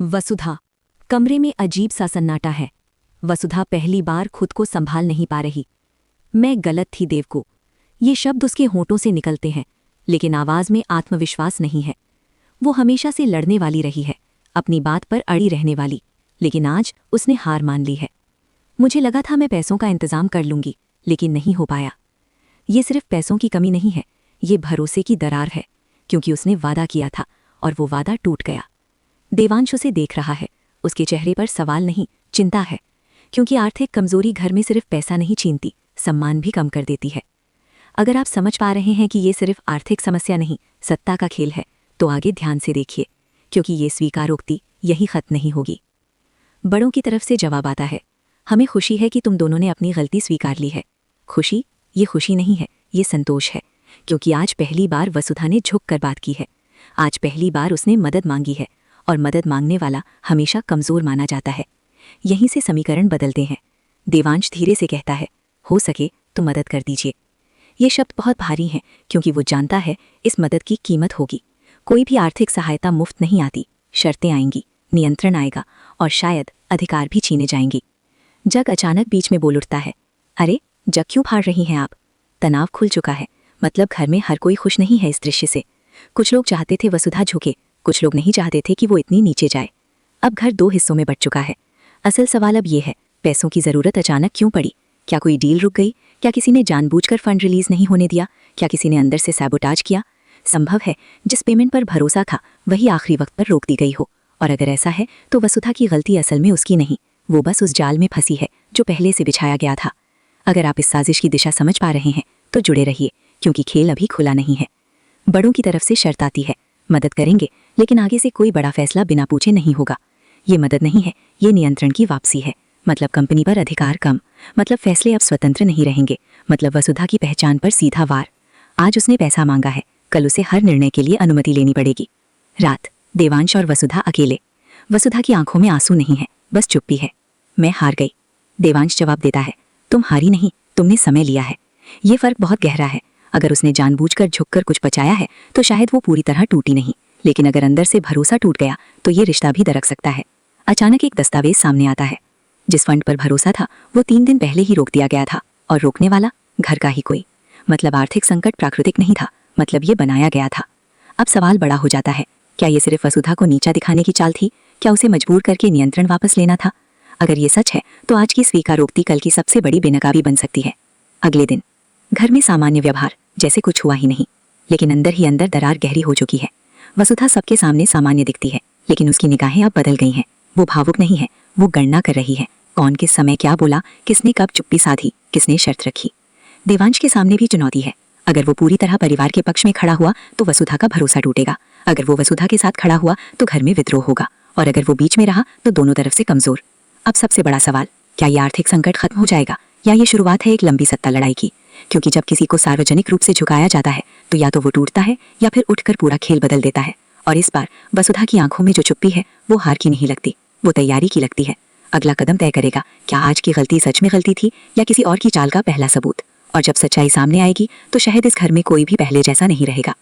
वसुधा। कमरे में अजीब सा सन्नाटा है। वसुधा पहली बार खुद को संभाल नहीं पा रही। मैं गलत थी देवको। ये शब्द उसके होंठों से निकलते हैं, लेकिन आवाज में आत्मविश्वास नहीं है। वो हमेशा से लड़ने वाली रही है, अपनी बात पर अड़ी रहने वाली, लेकिन आज उसने हार मान ली है। मुझे लगा था मैं पैसों का इंतजाम कर लूंगी, लेकिन नहीं हो पाया। ये सिर्फ पैसों की कमी नहीं है, ये भरोसे की दरार है, क्योंकि उसने वादा किया था और वो वादा टूट गया। देवांश उसे देख रहा है। उसके चेहरे पर सवाल नहीं, चिंता है, क्योंकि आर्थिक कमजोरी घर में सिर्फ पैसा नहीं छीनती, सम्मान भी कम कर देती है। अगर आप समझ पा रहे हैं कि ये सिर्फ आर्थिक समस्या नहीं, सत्ता का खेल है, तो आगे ध्यान से देखिए, क्योंकि ये स्वीकारोक्ति यही खत्म नहीं होगी। बड़ों की तरफ से जवाब आता है, हमें खुशी है कि तुम दोनों ने अपनी गलती स्वीकार ली है। खुशी? ये खुशी नहीं है, ये संतोष है, क्योंकि आज पहली बार वसुधा ने झुक कर बात की है। आज पहली बार उसने मदद मांगी है, और मदद मांगने वाला हमेशा कमजोर माना जाता है। यहीं से समीकरण बदलते हैं। देवांश धीरे से कहता है, हो सके तो मदद कर दीजिए। ये शब्द बहुत भारी हैं, क्योंकि वो जानता है इस मदद की कीमत होगी। कोई भी आर्थिक सहायता मुफ्त नहीं आती, शर्तें आएंगी, नियंत्रण आएगा, और शायद अधिकार भी छीने जाएंगे। जग अचानक बीच में बोल उठता है, अरे जग क्यों फाड़ रही हैं आप? तनाव खुल चुका है, मतलब घर में हर कोई खुश नहीं है इस दृश्य से। कुछ लोग चाहते थे वसुधा झुके, कुछ लोग नहीं चाहते थे कि वो इतनी नीचे जाए। अब घर दो हिस्सों में बंट चुका है। असल सवाल अब ये है, पैसों की ज़रूरत अचानक क्यों पड़ी? क्या कोई डील रुक गई? क्या किसी ने जानबूझकर फंड रिलीज नहीं होने दिया? क्या किसी ने अंदर से सैबोटाज किया? संभव है जिस पेमेंट पर भरोसा था वही आखिरी वक्त पर रोक दी गई हो। और अगर ऐसा है तो वसुधा की गलती असल में उसकी नहीं, वो बस उस जाल में फंसी है जो पहले से बिछाया गया था। अगर आप इस साजिश की दिशा समझ पा रहे हैं तो जुड़े रहिए, क्योंकि खेल अभी खुला नहीं है। बड़ों की तरफ से शर्त आती है, मदद करेंगे, लेकिन आगे से कोई बड़ा फैसला बिना पूछे नहीं होगा। ये मदद नहीं है, ये नियंत्रण की वापसी है। मतलब कंपनी पर अधिकार कम, मतलब फैसले अब स्वतंत्र नहीं रहेंगे, मतलब वसुधा की पहचान पर सीधा वार। आज उसने पैसा मांगा है, कल उसे हर निर्णय के लिए अनुमति लेनी पड़ेगी। रात, देवांश और वसुधा अकेले। वसुधा की आंखों में आंसू नहीं है, बस चुप्पी है। मैं हार गई। देवांश जवाब देता है, तुम हारी नहीं, तुमने समय लिया है। ये फर्क बहुत गहरा है। अगर उसने जानबूझकर झुककर कुछ बचाया है तो शायद वो पूरी तरह टूटी नहीं, लेकिन अगर अंदर से भरोसा टूट गया तो ये रिश्ता भी दरक सकता है। अचानक एक दस्तावेज सामने आता है। जिस फंड पर भरोसा था वो 3 दिन पहले ही रोक दिया गया था, और रोकने वाला घर का ही कोई। मतलब आर्थिक संकट प्राकृतिक नहीं था, मतलब ये बनाया गया था। अब सवाल बड़ा हो जाता है, क्या ये सिर्फ वसुधा को नीचा दिखाने की चाल थी? क्या उसे मजबूर करके नियंत्रण वापस लेना था? अगर ये सच है तो आज की स्वीकारोक्ति कल की सबसे बड़ी बेनकाबी बन सकती है। अगले दिन घर में सामान्य व्यवहार, जैसे कुछ हुआ ही नहीं, लेकिन अंदर ही अंदर दरार गहरी हो चुकी है। वसुधा सबके सामने सामान्य दिखती है, लेकिन उसकी निगाहें अब बदल गई हैं। वो भावुक नहीं है, वो गणना कर रही है। कौन किस समय क्या बोला, किसने कब चुप्पी साधी, किसने शर्त रखी। देवांश के सामने भी चुनौती है। अगर वो पूरी तरह परिवार के पक्ष में खड़ा हुआ तो वसुधा का भरोसा टूटेगा। अगर वो वसुधा के साथ खड़ा हुआ तो घर में विद्रोह होगा, और अगर वो बीच में रहा तो दोनों तरफ से कमजोर। अब सबसे बड़ा सवाल, क्या ये आर्थिक संकट खत्म हो जाएगा, या ये शुरुआत है एक लंबी सत्ता लड़ाई की? क्योंकि जब किसी को सार्वजनिक रूप से झुकाया जाता है तो या तो वो टूटता है या फिर उठकर पूरा खेल बदल देता है। और इस बार वसुधा की आंखों में जो चुप्पी है वो हार की नहीं लगती, वो तैयारी की लगती है। अगला कदम तय करेगा, क्या आज की गलती सच में गलती थी या किसी और की चाल का पहला सबूत। और जब सच्चाई सामने आएगी तो शायद इस घर में कोई भी पहले जैसा नहीं रहेगा।